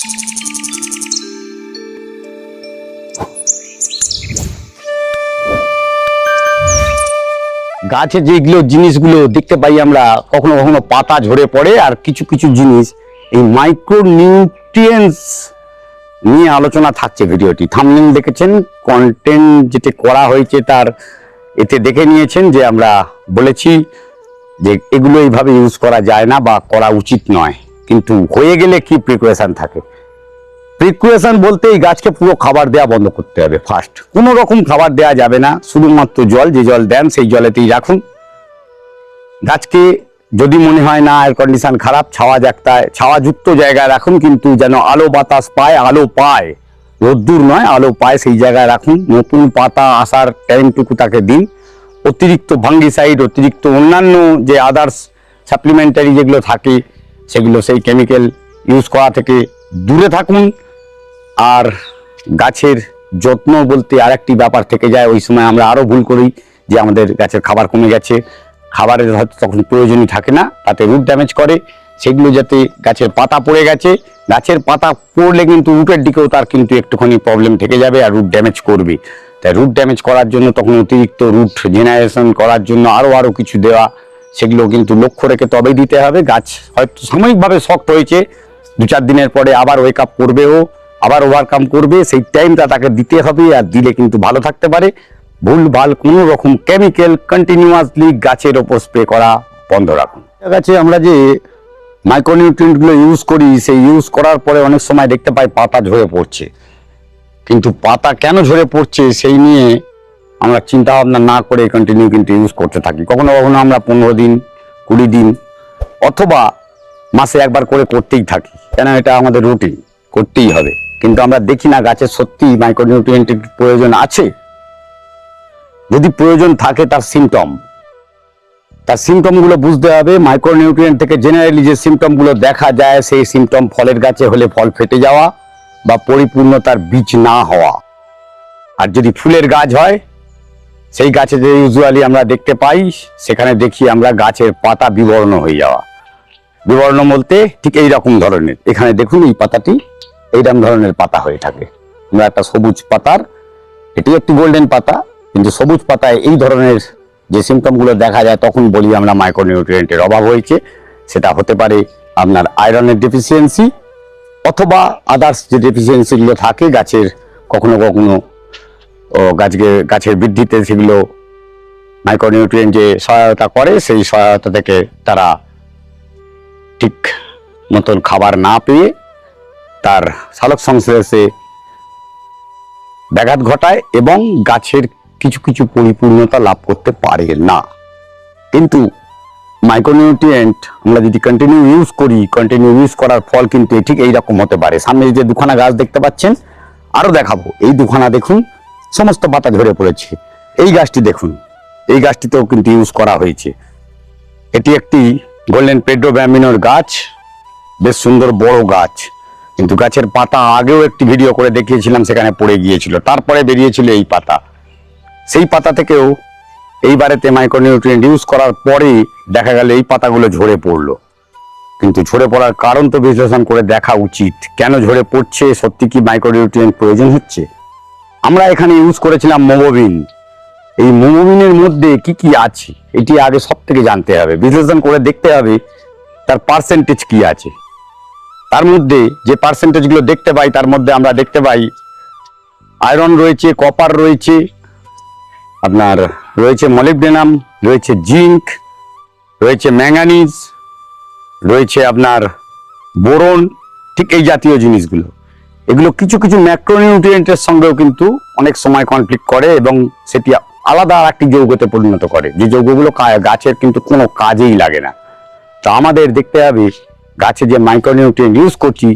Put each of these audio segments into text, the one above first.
গাছে যেগুলো জিনিসগুলো দেখতে পাই আমরা, কখনো কখনো পাতা ঝরে পড়ে, আর কিছু কিছু জিনিস এই মাইক্রো নিউট্রিয়েন্টস নিয়ে আলোচনা থাকছে। ভিডিওটি থাম্বনেল দেখেছেন, কন্টেন্ট যেটা করা হয়েছে তার এতে দেখে নিয়েছেন যে আমরা বলেছি যে এগুলো এইভাবে ইউজ করা যায় না বা করা উচিত নয়, কিন্তু হয়ে গেলে কি প্রিকশন থাকে। প্রিকশন বলতে এই গাছকে পুরো খাবার দেওয়া বন্ধ করতে হবে। ফার্স্ট কোনো রকম খাবার দেওয়া যাবে না, শুধুমাত্র জল, যে জল দেন সেই জলেতেই রাখুন। গাছকে যদি মনে হয় না এয়ার কন্ডিশন খারাপ, ছাওয়াযুক্ত জায়গায় রাখুন, কিন্তু যেন আলো বাতাস পায়, আলো পায়, রোদ্দুর নয় আলো পায় সেই জায়গায় রাখুন। নতুন পাতা আসার টাইমটুকু তাকে দিন। অতিরিক্ত ফাঙ্গিসাইড, অতিরিক্ত অন্যান্য যে আদার্স সাপ্লিমেন্টারি যেগুলো থাকে সেগুলো, সেই কেমিক্যাল ইউজ করা থেকে দূরে থাকুন। আর গাছের যত্ন বলতে আরেকটি ব্যাপার থেকে যায়, ওই সময় আমরা আরও ভুল করি যে আমাদের গাছের খাবার কমে গেছে, খাবারের হয়তো তখন প্রয়োজনই থাকে না, তাতে রুট ড্যামেজ করে। সেগুলো যাতে গাছের পাতা পড়ে গেছে, গাছের পাতা পড়লে কিন্তু রুটের দিকেও তার কিন্তু একটুখানি প্রবলেম থেকে যাবে আর রুট ড্যামেজ করবে। তাই রুট ড্যামেজ করার জন্য তখন অতিরিক্ত রুট জেনারেশন করার জন্য আরও কিছু দেওয়া, সেগুলো কিন্তু লক্ষ্য রেখে তবেই দিতে হবে। গাছ হয়তো সাময়িকভাবে শক্ত হয়েছে, 2-4 দিনের পরে আবার ওয়েক আপ করবেও, আবার ওভারকাম করবে, সেই টাইমটা তাকে দিতে হবে। আর দিলে কিন্তু ভালো থাকতে পারে। ভুলভাল কোনো রকম কেমিক্যাল কন্টিনিউয়াসলি গাছের ওপর স্প্রে করা বন্ধ রাখুন। গাছে আমরা যে মাইক্রোনিউট্রিয়েন্টগুলো ইউজ করি, সেই ইউজ করার পরে অনেক সময় দেখতে পাই পাতা ঝরে পড়ছে, কিন্তু পাতা কেন ঝরে পড়ছে সেই নিয়ে আমরা চিন্তা ভাবনা না করে কন্টিনিউ কিন্তু ইউজ করতে থাকি। কখনো কখনো আমরা 15 দিন, 20 দিন অথবা মাসে একবার করে করতেই থাকি, কেন এটা আমাদের রুটিন, করতেই হবে। কিন্তু আমরা দেখি না গাছের সত্যি মাইক্রোনিউট্রিয়েন্টের প্রয়োজন আছে। যদি প্রয়োজন থাকে তার সিমটমগুলো বুঝতে হবে। মাইক্রোনিউট্রিয়েন্ট থেকে জেনারেলি যে সিমটমগুলো দেখা যায়, সেই সিমটম ফলের গাছে হলে ফল ফেটে যাওয়া বা পরিপূর্ণতার বীজ না হওয়া। আর যদি ফুলের গাছ হয়, সেই গাছে যে ইউজুয়ালি আমরা দেখতে পাই, সেখানে দেখি আমরা গাছের পাতা বিবর্ণ হয়ে যাওয়া। বিবর্ণ বলতে ঠিক এইরকম ধরনের, এখানে দেখুন এই পাতাটি এইরকম ধরনের পাতা হয়ে থাকে। আমরা একটা সবুজ পাতার, এটি একটি গোল্ডেন পাতা, কিন্তু সবুজ পাতায় এই ধরনের যে সিমটমগুলো দেখা যায়, তখন বলি আমরা মাইক্রোনিউট্রিয়েন্টের অভাব হয়েছে। সেটা হতে পারে আপনার আয়রনের ডেফিসিয়েন্সি অথবা আদার্স যে ডেফিসিয়েন্সিগুলো থাকে গাছের, কখনো কখনো গাছের বৃদ্ধিতে সেগুলো মাইক্রোনিউট্রিয়েন্ট যে সহায়তা করে, সেই সহায়তা থেকে তারা ঠিক মতন খাবার না পেয়ে তার সালোক সংশ্লেষে ব্যাঘাত ঘটায় এবং গাছের কিছু কিছু পরিপূর্ণতা লাভ করতে পারে না। কিন্তু মাইক্রোনিউট্রিয়েন্ট আমরা যদি কন্টিনিউ ইউজ করার ফল কিন্তু ঠিক এইরকম হতে পারে। সামনে যে দুখানা গাছ দেখতে পাচ্ছেন, আরো দেখাবো, এই দুখানা দেখুন সমস্ত পাতা ঝরে পড়েছে। এই গাছটি দেখুন, এই গাছটিতেও কিন্তু ইউজ করা হয়েছে। এটি একটি গোল্ডেন পেড্রো ব্যাম্বিনোর গাছ, বেশ সুন্দর বড় গাছ, কিন্তু গাছের পাতা আগেও একটি ভিডিও করে দেখিয়েছিলাম, সেখানে পড়ে গিয়েছিল, তারপরে বেরিয়েছিল এই পাতা। সেই পাতা থেকেও এইবারেতে মাইক্রোনিউট্রিয়েন্ট ইউজ করার পরে দেখা গেল এই পাতাগুলো ঝরে পড়লো। কিন্তু ঝরে পড়ার কারণ তো বিশ্লেষণ করে দেখা উচিত, কেন ঝরে পড়ছে, সত্যি কি মাইক্রোনিউট্রিয়েন্ট প্রয়োজন হচ্ছে। আমরা এখানে ইউজ করেছিলাম মোমোবিন। এই মোমোবিনের মধ্যে কি কি আছে এটি আগে সব থেকে জানতে হবে, বিশ্লেষণ করে দেখতে হবে তার পার্সেন্টেজ কি আছে। তার মধ্যে যে পার্সেন্টেজগুলো দেখতে পাই, তার মধ্যে আমরা দেখতে পাই আয়রন রয়েছে, কপার রয়েছে, আপনার রয়েছে মলিবডেনাম, রয়েছে জিঙ্ক, রয়েছে ম্যাঙ্গানিজ, রয়েছে আপনার বোরন, ঠিক এই জাতীয় জিনিসগুলো। এগুলো কিছু কিছু ম্যাক্রোনিউট্রিয়েন্টের সঙ্গেও কিন্তু অনেক সময় কনফ্লিক্ট করে এবং সেটি আলাদা আর একটি যৌগতে পরিণত করে, যে যৌগগুলো গাছের কিন্তু কোনো কাজেই লাগে না। তো আমাদের দেখতে হবে গাছে যে মাইক্রোনিউট্রিয়েন্ট ইউজ করছি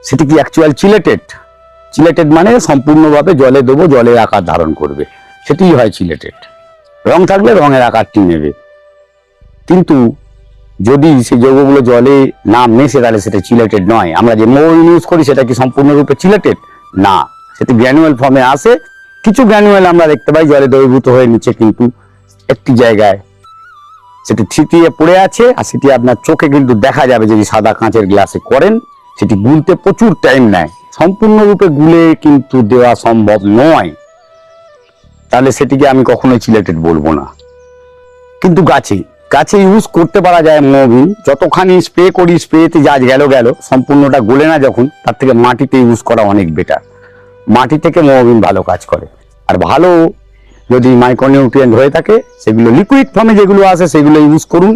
সেটি কি অ্যাকচুয়াল চিলেটেড মানে সম্পূর্ণভাবে জলে দেবো, জলের আকার ধারণ করবে, সেটিই হয় চিলেটেড। রং থাকলে রঙের আকারটি নেবে, কিন্তু যদি সেই যৌগগুলো জলে না মেশে তাহলে সেটা চিলেটেড নয়। আমরা যে মোবিন ইউজ করি সেটা কি সম্পূর্ণরূপে চিলেটেড না, সেটি গ্র্যানুয়াল ফর্মে আসে। কিছু গ্র্যানুয়াল আমরা দেখতে পাই জলে দ্রবীভূত হয়ে নিচে কিন্তু একটি জায়গায় সেটি থিতিয়ে পড়ে আছে, আর সেটি আপনার চোখে কিন্তু দেখা যাবে যদি সাদা কাঁচের গ্লাসে করেন, সেটি গুলতে প্রচুর টাইম নেয়, সম্পূর্ণরূপে গুলে কিন্তু দেওয়া সম্ভব নয়, তাহলে সেটিকে আমি কখনোই চিলেটেড বলবো না। কিন্তু গাছে গাছে ইউজ করতে পারা যায় মোবিন, যতখানি স্প্রে করি স্প্রেতে যা গেল সম্পূর্ণটা গলে না যখন, তার থেকে মাটিতে ইউজ করা অনেক বেটার। মাটি থেকে মোবিন ভালো কাজ করে। আর ভালো যদি মাইক্রোনিউট্রিয়েন্ট হয়ে থাকে সেগুলো লিকুইড ফর্মে যেগুলো আছে সেগুলো ইউজ করুন।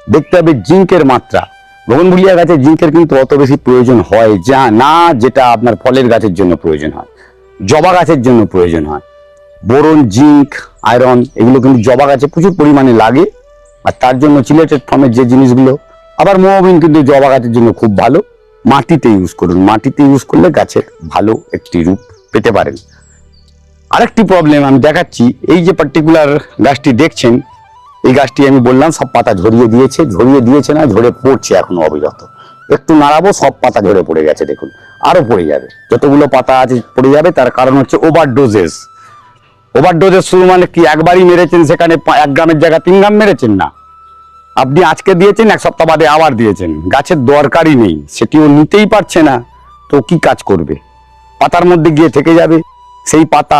দেখতে হবে জিঙ্কের মাত্রা। বগনভিলিয়া গাছে জিঙ্কের কিন্তু অত বেশি প্রয়োজন হয় যা না, যেটা আপনার ফলের গাছের জন্য প্রয়োজন হয়, জবা গাছের জন্য প্রয়োজন হয়। বোরন, জিঙ্ক, আয়রন এগুলো কিন্তু জবা গাছে প্রচুর পরিমাণে লাগে, আর তার জন্য চিলেটেড ফর্মের যে জিনিসগুলো, আবার মোবিন কিন্তু জবা গাছের জন্য খুব ভালো। মাটিতে ইউজ করুন, মাটিতে ইউজ করলে গাছের ভালো একটি রূপ পেতে পারেন। আরেকটি প্রবলেম আমি দেখাচ্ছি, এই যে পার্টিকুলার গাছটি দেখছেন, এই গাছটি আমি বললাম সব পাতা ঝরিয়ে দিয়েছে না, ঝরে পড়ছে এখনো অবিরত। একটু নাড়াবো সব পাতা ঝরে পড়ে গেছে, দেখুন আরো পড়ে যাবে, যতগুলো পাতা আছে পড়ে যাবে। তার কারণ হচ্ছে ওভারডোজেস শুরু মানে কি, একবারই মেরেছেন সেখানে 1 গ্রামের জায়গায় 3 গ্রাম মেরেছেন না, আপনি আজকে দিয়েছেন 1 সপ্তাহ বাদে আবার দিয়েছেন, গাছের দরকারই নেই, সেটিও নিতেই পারছে না, তো কি কাজ করবে, পাতার মধ্যে গিয়ে থেকে যাবে। সেই পাতা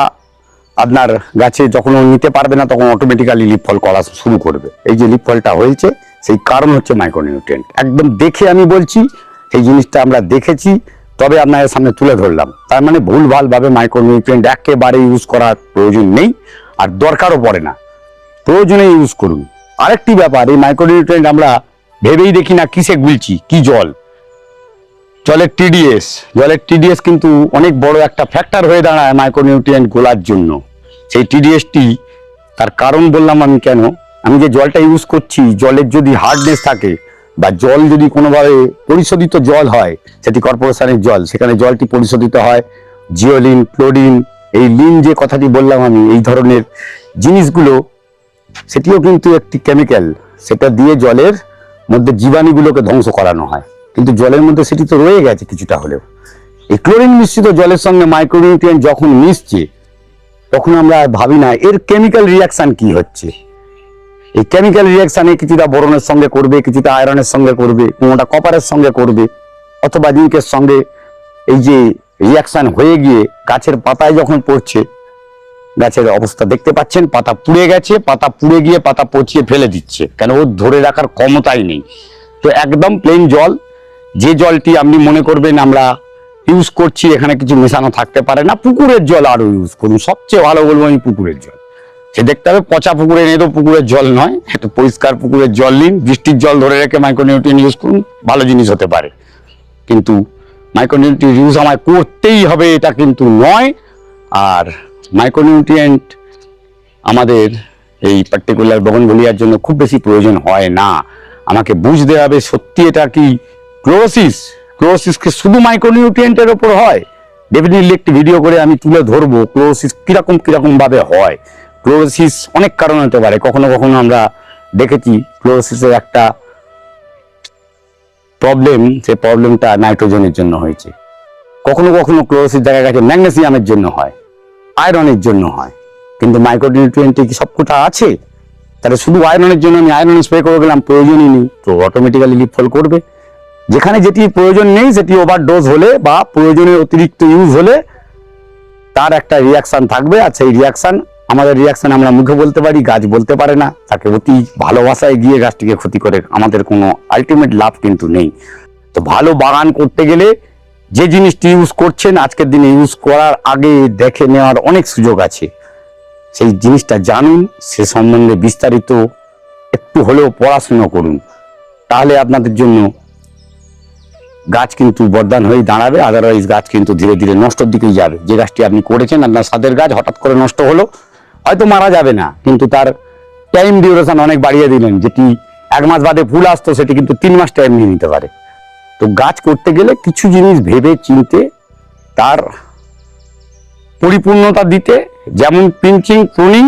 আপনার গাছে যখন ও নিতে পারবে না তখন অটোমেটিক্যালি লিফ ফল করা শুরু করবে। এই যে লিফ ফলটা হয়েছে সেই কারণ হচ্ছে মাইক্রোনিউট্রিয়েন্ট। একদম দেখে আমি বলছি, এই জিনিসটা আমরা দেখেছি, তবে আপনাদের সামনে তুলে ধরলাম। তার মানে ভুলভাল ভাবে মাইক্রোনিউট্রিয়েন্ট একেবারে ইউজ করার প্রয়োজন নেই, আর দরকারও পড়ে না, প্রয়োজনে ইউজ করুন। আরেকটি ব্যাপার, এই মাইক্রোনিউট্রিয়েন্ট আমরা ভেবেই দেখি না কিসে গুলছি, কি জলের টিডিএস কিন্তু অনেক বড় একটা ফ্যাক্টর হয়ে দাঁড়ায় মাইক্রোনিউট্রিয়েন্ট গোলার জন্য। সেই টিডিএসটি তার কারণ বললাম আমি কেন, আমি যে জলটা ইউজ করছি, জলের যদি হার্ডনেস থাকে বা জল যদি কোনোভাবে পরিশোধিত জল হয়, সেটি কর্পোরেশনের জল, সেখানে জলটি পরিশোধিত হয় জিওলিন, ক্লোরিন, এই লিন যে কথাটি বললাম আমি, এই ধরনের জিনিসগুলো, সেটিও কিন্তু একটি কেমিক্যাল, সেটা দিয়ে জলের মধ্যে জীবাণুগুলোকে ধ্বংস করানো হয়, কিন্তু জলের মধ্যে সেটি তো রয়ে গেছে কিছুটা হলেও। এই ক্লোরিন মিশ্রিত জলের সঙ্গে মাইক্রোনিউট্রিয়েন্ট যখন মিশছে, তখন আমরা ভাবি না এর কেমিক্যাল রিয়াকশন কি হচ্ছে। এই কেমিক্যাল রিয়াকশনে কিছুটা বোরনের সঙ্গে করবে, কিছুটা আয়রনের সঙ্গে করবে, কোনোটা কপারের সঙ্গে করবে, অথবা জিঙ্কের সঙ্গে। এই যে রিয়াকশন হয়ে গিয়ে গাছের পাতায় যখন পড়ছে, গাছের অবস্থা দেখতে পাচ্ছেন, পাতা পুড়ে গেছে, পাতা পুড়ে গিয়ে পাতা পচিয়ে ফেলে দিচ্ছে, কেন ওর ধরে রাখার ক্ষমতাই নেই। তো একদম প্লেন জল, যে জলটি আপনি মনে করবেন আমরা ইউজ করছি এখানে কিছু মেশানো থাকতে পারে না, পুকুরের জল আরো ইউজ করুন, সবচেয়ে ভালো বলবো আমি পুকুরের জল। সে দেখতে হবে পচা পুকুরে নেই তো পুকুরের জল নয়, একটু পরিষ্কার পুকুরের জল নিন, বৃষ্টির জল ধরে রেখে মাইক্রোনিউট্রিয়েন্ট ইউজ করুন, ভালো জিনিস হতে পারে। কিন্তু মাইক্রোনিউট্রিয়েন্ট ইউজ আমায় করতেই হবে এটা কিন্তু নয়। আর মাইক্রোনিউট্রিয়েন্ট আমাদের এই পার্টিকুলার বগনভিলিয়ার জন্য খুব বেশি প্রয়োজন হয় না। আমাকে বুঝতে হবে সত্যি এটা কি ক্লোরোসিসকে শুধু মাইক্রোনিউট্রিয়েন্টের ওপর হয়। ডেফিনেটলি একটি ভিডিও করে আমি তুলে ধরবো ক্লোরোসিস কিরকম ভাবে হয়। ক্লোরোসিস অনেক কারণ হতে পারে, কখনো কখনো আমরা দেখেছি ক্লোরোসিসের একটা প্রবলেম, সেই প্রবলেমটা নাইট্রোজেনের জন্য হয়েছে। কখনো কখনো ক্লোরোসিস দেখা গেছে ম্যাগনেসিয়ামের জন্য হয়, আয়রনের জন্য হয়, কিন্তু মাইক্রোনিউট্রিয়েন্টে কি সবকটা আছে? তাহলে শুধু আয়রনের জন্য আমি আয়রন স্প্রে করে গেলাম, প্রয়োজনই নেই, তো অটোমেটিক্যালি লিফ ফল করবে। যেখানে যেটি প্রয়োজন নেই সেটি ওভারডোজ হলে বা প্রয়োজনের অতিরিক্ত ইউজ হলে তার একটা রিয়াকশন থাকবে, আর সেই রিয়াকশন আমাদের রিয়াকশন আমরা মুখে বলতে পারি, গাছ বলতে পারে না, তাকে অতি ভালোবাসায় গিয়ে গাছটিকে ক্ষতি করে আমাদের কোনো আলটিমেট লাভ কিন্তু নেই। তো ভালো বাগান করতে গেলে যে জিনিসটি ইউজ করছেন আজকের দিনে ইউজ করার আগে দেখে নেওয়ার অনেক সুযোগ আছে, সেই জিনিসটা জানুন, সে সম্বন্ধে বিস্তারিত একটু হলেও পড়াশুনো করুন, তাহলে আপনাদের জন্য গাছ কিন্তু বরদান হয়ে দাঁড়াবে। আদারওয়াইজ গাছ কিন্তু ধীরে ধীরে নষ্টর দিকেই যাবে। যে গাছটি আপনি করেছেন আপনার স্বাদের গাছ, হঠাৎ করে নষ্ট হলো, হয়তো মারা যাবে না, কিন্তু তার টাইম ডিউরেশন অনেক বাড়িয়ে দিলেন। যেটি 1 মাস বাদে ফুল আসতো সেটি কিন্তু 3 মাস টাইম নিয়ে নিতে পারে। তো গাছ করতে গেলে কিছু জিনিস ভেবে চিনতে, তার পরিপূর্ণতা দিতে, যেমন পিঞ্চিং, প্রুনিং,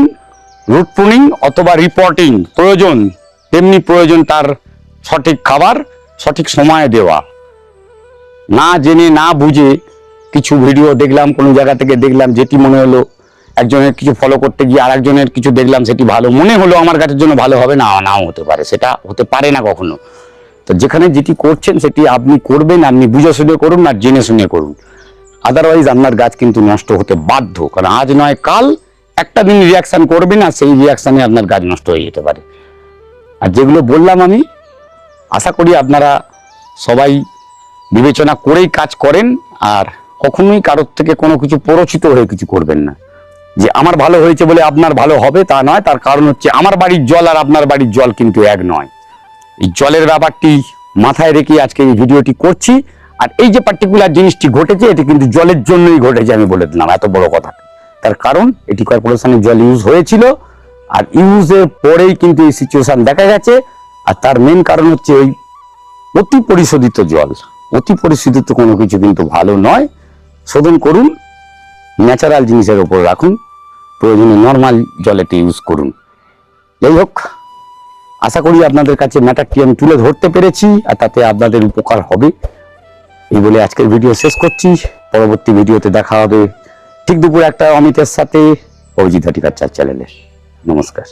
রুট প্রুনিং অথবা রিপোর্টিং প্রয়োজন, তেমনি প্রয়োজন তার সঠিক খাবার সঠিক সময়ে দেওয়া। না জেনে না বুঝে কিছু ভিডিও দেখলাম, কোনো জায়গা থেকে দেখলাম, যেটি মনে হলো একজনের কিছু ফলো করতে গিয়ে আর একজনের কিছু দেখলাম সেটি ভালো মনে হলো আমার গাছের জন্য ভালো হবে না, নাও হতে পারে, সেটা হতে পারে না কখনো। তো যেখানে যেটি করছেন সেটি আপনি করবেন, আপনি বুঝে শুনে করুন আর জেনে শুনে করুন। আদারওয়াইজ আপনার গাছ কিন্তু নষ্ট হতে বাধ্য, কারণ আজ নয় কাল একটা দিন রিয়াকশন করবেন আর সেই রিয়াকশনে আপনার গাছ নষ্ট হয়ে যেতে পারে। আর যেগুলো বললাম আমি আশা করি আপনারা সবাই বিবেচনা করেই কাজ করেন, আর কখনোই কারোর থেকে কোনো কিছু প্ররোচিত হয়ে কিছু করবেন না। যে আমার ভালো হয়েছে বলে আপনার ভালো হবে তা নয়, তার কারণ হচ্ছে আমার বাড়ির জল আর আপনার বাড়ির জল কিন্তু এক নয়। এই জলের ব্যাপারটি মাথায় রেখে আজকে এই ভিডিওটি করছি। আর এই যে পার্টিকুলার জিনিসটি ঘটেছে এটি কিন্তু জলের জন্যই ঘটেছে, আমি বলে দিলাম এত বড় কথা। তার কারণ এটি কর্পোরেশনের জল ইউজ হয়েছিল, আর ইউজের পরেই কিন্তু এই সিচুয়েশন দেখা গেছে। আর তার মেন কারণ হচ্ছে ওই অতি পরিশোধিত জল। অতি পরিশোধিত কোনো কিছু কিন্তু ভালো নয়। শোধন করুন, ন্যাচারাল জিনিসের উপর রাখুন, প্রয়োজনে নর্মাল জলেতে ইউজ করুন। যাই হোক, আশা করি আপনাদের কাছে ম্যাটারটি আমি তুলে ধরতে পেরেছি আর তাতে আপনাদের উপকার হবে। এই বলে আজকের ভিডিও শেষ করছি। পরবর্তী ভিডিওতে দেখা হবে ঠিক দুপুর 1টায় অমিতের সাথে, অভিজিৎ হর্টিকালচার চ্যানেলে। নমস্কার।